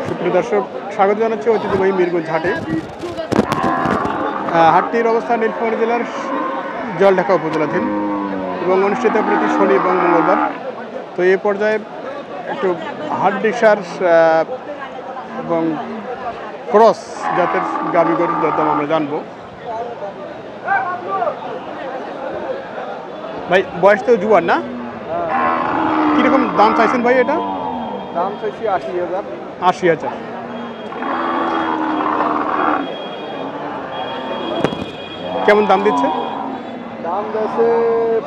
সুপ্রিয় দর্শক, স্বাগত জানাচ্ছি ঐতিহ্যবাহী মিরগঞ্জ হাটে। হাটটির অবস্থান নীলফামারী জেলার জলঢাকা উপজেলাধীন এবং অনুষ্ঠিত প্রতি শনি এবং মঙ্গলবার। তো এই পর্যায়ে একটু হাড্ডিসার এবং ক্রস জাতের গাভী গরুর দরদাম আমরা জানবো। ভাই বয়স তো জুয়ান না? কীরকম দাম চাইছেন ভাই? এটা দাম চাইছি ৮০,০০০। ৮০,০০০। কেমন দাম দিচ্ছে? দাম দিয়েছে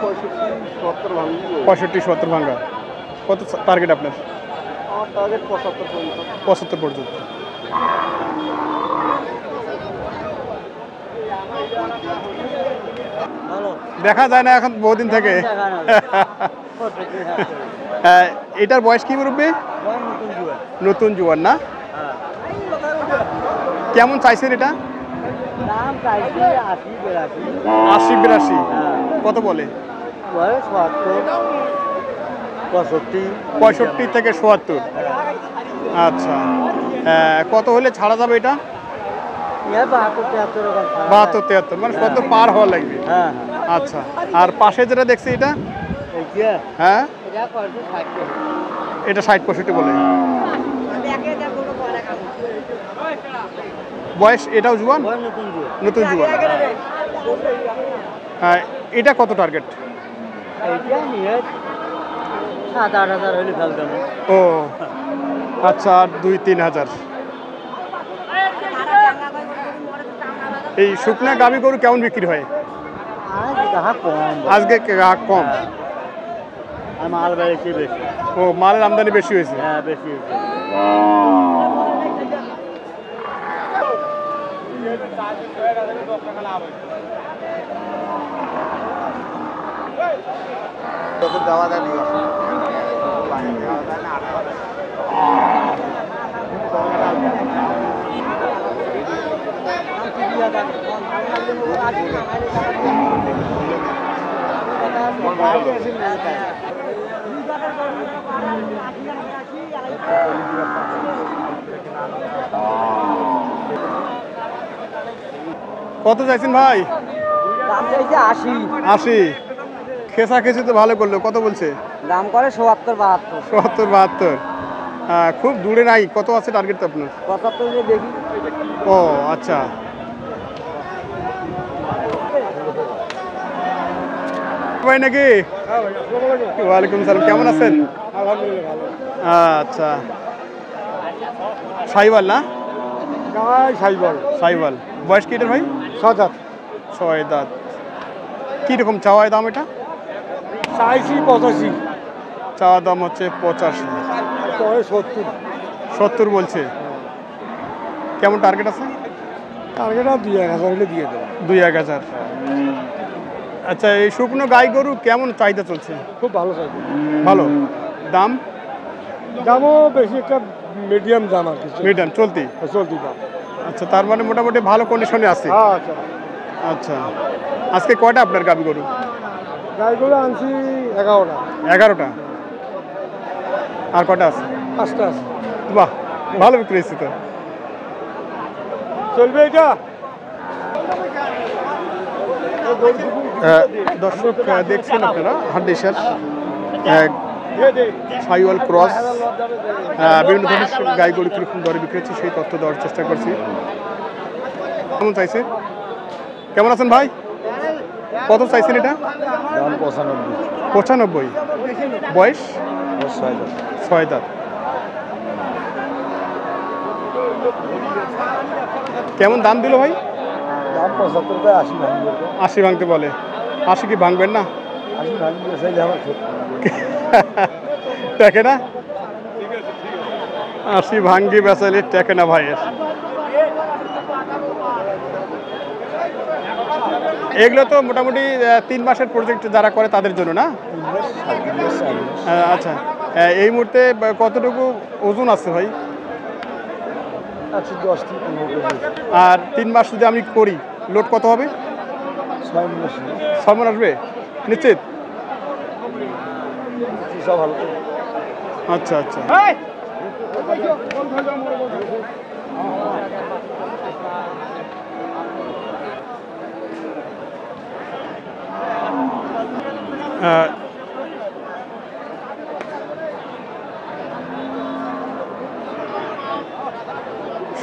৬৫-৭০ ভাঙি। ৬৫-৭০ ভাঙ্গা। কত টার্গেট আপনার? আমার টার্গেট ৭৫ পর্যন্ত। ৭৫ পর্যন্ত। দেখা যায় না এখন বহুদিন থেকে। এটার বয়স কি মুরব্বী? নতুন জুয়ান না? কেমন চাইছেন এটা? ৮০-৮২। কত বলে? ৬৫ থেকে ৭০। আচ্ছা, কত হলে ছাড়া যাবে এটা? ৭২-৭৩, মানে ৭০ পার হওয়া লাগবে। আচ্ছা, আর পাশে যেটা দেখছি এটা? হ্যাঁ, এটা ৬০-৬৫ বলে। বয়স এটাও জুয়ান? নতুন জুয়ান। হ্যাঁ, এটা কত টার্গেট? ৭-৮,০০০ হলে ফেলতাম। ও আচ্ছা, ২-৩ হাজার। এই শুকনা গাভী গরু কেমন বিক্রি হয়? আজকে গ্রাহক কম। মাল বেশি বেশি। ও, মালের আমদানি বেশি হয়েছে। হ্যাঁ, বেশি হয়েছে। কত চাইছেন ভাই? দাম চাইছে ৮০। ৮০। খেসা খেসি তো ভালো করলো। কত বলছে? দাম করে ৭০-৭২। ৭০-৭২। খুব দূরে নাই। কত আছে টার্গেট আপনার? ৭৫ দেখি। ও আচ্ছা। ভাই নাকি? ওয়ালাইকুম সালাম, কেমন আছেন? আচ্ছা, সাইবাল না? সাইবাল। বয়স কি এটার ভাই? ৬ দাঁত। ৬ দাঁত। কীরকম চাওয়ায় দাম এটা? চাইছি ৮৫। চাওয়া দাম হচ্ছে ৮৫। ৭০ বলছে। কেমন টার্গেট আছে? টার্গেট ২-১,০০০ হলে দিয়ে দেবো। ২-১,০০০। আচ্ছা, এই শুকনো গাই গরু কেমন চাহিদা চলছে? খুব ভালো চাইছে। ভালো দাম? দামও বেশি একটা মিডিয়াম দাম আর কি। মিডিয়াম চলতি দাম। আচ্ছা, তার মানে মোটামুটি ভালো কন্ডিশনে আছে। আচ্ছা। আচ্ছা, আজকে কয়টা আপনার গাভী গরু? গাইগুলো আনছি ১১টা। 11টা। আর কয়টা আছে? 5টা আছে। বাহ, ভালো বিক্রি হয়েছে তো। চলবে এটা? দর্শক দেখছেন আপনারা হাড্ডিসার সাইওয়াল ক্রস বিভিন্ন ধরনের গাই গরু কীরকম দরে বিক্রি হচ্ছে সেই তথ্য দেওয়ার চেষ্টা করছি। কেমন চাইছে? কেমন আছেন ভাই? কত চাইছেন এটা? দাম ৯৫। বয়স ৬ দাঁত। কেমন দাম দিল ভাই? দাম ৭৫-৮০ ৮০ ভাঙতে বলে। ৮০ কি ভাঙবেন না? ৮০ ভাঙবে চাইলে আমার টেকে না? ৮০ ভাঙ্গি বেচাইলে টেকে না ভাইয়ের। এগুলো তো মোটামুটি ৩ মাসের প্রজেক্ট যারা করে তাদের জন্য না? আচ্ছা, এই মুহূর্তে কতটুকু ওজন আছে ভাই? ১১০ থেকে ১৫ কেজি। আর ৩ মাস যদি আমি করি লোড কত হবে? ৬ মণ। ৬ মণ আসবে নিশ্চিত? সব ভালো। আচ্ছা আচ্ছা,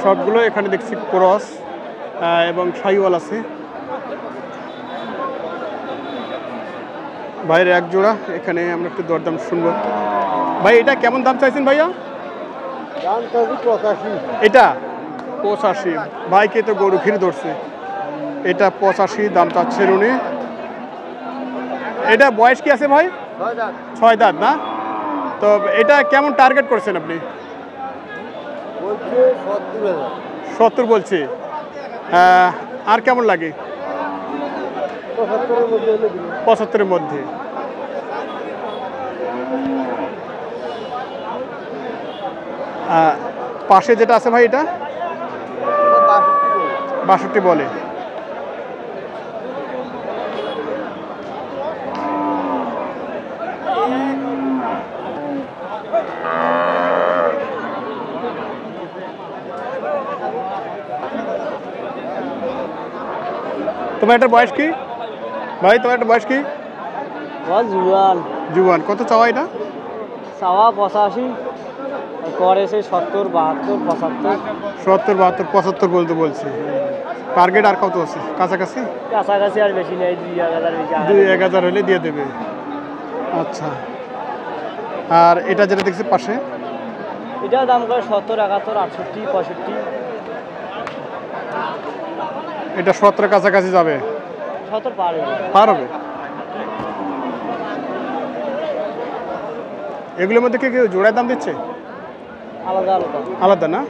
সবগুলো এখানে দেখছি ক্রস এবং শাহিওয়াল আছে। ভাইয়ের এক জোড়া, এখানে আমরা একটু দরদাম শুনবো। ভাই এটা কেমন দাম চাইছেন ভাইয়া? এটা 85। ভাইকে তো গরু ঘিরে ধরছে। এটা 85 দাম চাচ্ছেন উনি। এটা বয়স কি আছে ভাই? 6 দাঁত না? তো এটা কেমন টার্গেট করছেন আপনি? 70 বলছে। আর কেমন লাগে? 75-এর মধ্যে। পাশে যেটা আছে ভাই এটা 62 বলে। তোমার একটা বয়স কি ভাই? তোমার একটা বয়স কি? জুয়ান। কত চাওয়া এটা? চাওয়া 85, করে সেই 70, 72, 75। 70, 72, 75 বলতে বলছি। টার্গেট আর কত আছে কাছাকাছি? কাছাকাছি আর বেশি নেই, 2-1000 2-1000 হলে দিয়ে দেবে। আচ্ছা, আর এটা যেটা দেখছি পাশে এটার দাম করে 70, 71, 68, 65। এটা 17 কাছাকাছি যাবে? 70 পার হবে। এগুলোর মধ্যে কি কেউ জোড়ায় দাম দিচ্ছে? আলাদা আলাদা আলাদা না?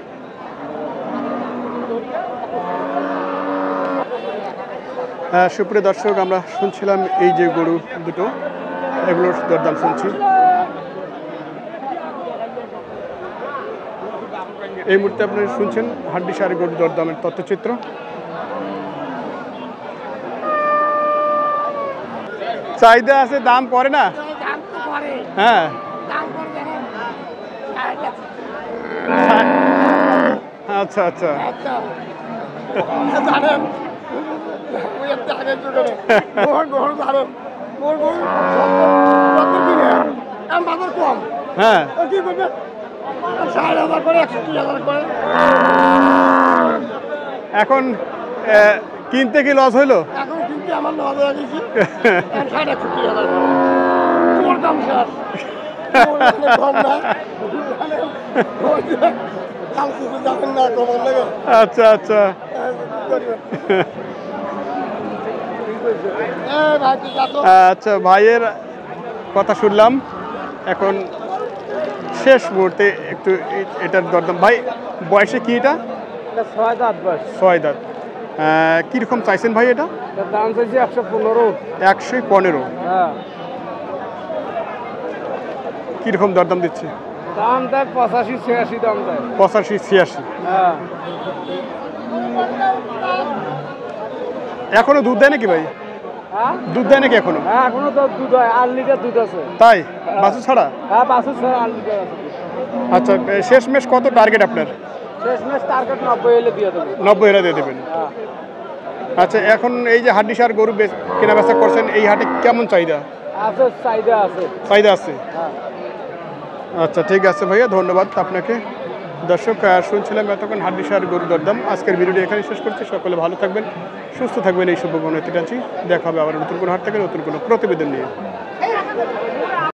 সুপ্রিয় দর্শক, আমরা শুনছিলাম এই যে গরু দুটো, এগুলোর দরদাম শুনছি। এই মুহূর্তে আপনারা শুনছেন হাড্ডিসার গরু দরদামের তথ্যচিত্র। চাহিদা আছে, দাম করে না? হ্যাঁ, আচ্ছা আচ্ছা। হ্যাঁ, এখন কিনতে কি লস হইলো? এখন কিন্তু আমার 9,000 দিয়েছি, 61,000 তোমার দাম শেষ। আচ্ছা আচ্ছা। আচ্ছা, ভাইয়ের কথা শুনলাম। এখন শেষ মুহূর্তে একটু এটার দরদাম। ভাই বয়সে কি এটা? 6 দাঁত বয়স। 6 দাঁত। কীরকম চাইছেন ভাই এটা? দাম চাইছি 115। 115। হ্যাঁ। কীরকম দরদাম দিচ্ছে? দাম দেয় 85-86 দাম দেয়। 85-86। হ্যাঁ। এখনো দুধ দেয় নাকি ভাই? হ্যাঁ, দুধ দেয় নাকি এখনো? হ্যাঁ এখনো তো দুধ হয়, 8 লিটার দুধ আছে। তাই? বাছুর ছাড়া? হ্যাঁ, বাছুর ছাড়া 8 লিটার আছে। আচ্ছা, শেষমেশ কত টার্গেট আপনার? শেষমেশ টার্গেট 90 হলে দিয়ে দেবো। 90 হলে দিয়ে দেবেন। হ্যাঁ। আচ্ছা, এখন এই যে হাড্ডিসার গরু কেনা বেচা করছেন, এই হাটে কেমন চাহিদা? আছে, চাহিদা আছে। চাহিদা আছে? হ্যাঁ। আচ্ছা, ঠিক আছে ভাইয়া, ধন্যবাদ আপনাকে। দর্শক, শুনছিলাম এতক্ষণ হাড্ডিসার গরু দরদাম। আজকের ভিডিওটি এখানে শেষ করছি। সকলে ভালো থাকবেন, সুস্থ থাকবেন, এই শুভকামনা করছি। দেখা হবে আবার নতুন কোনো হাট থেকে নতুন কোনো প্রতিবেদন নিয়ে।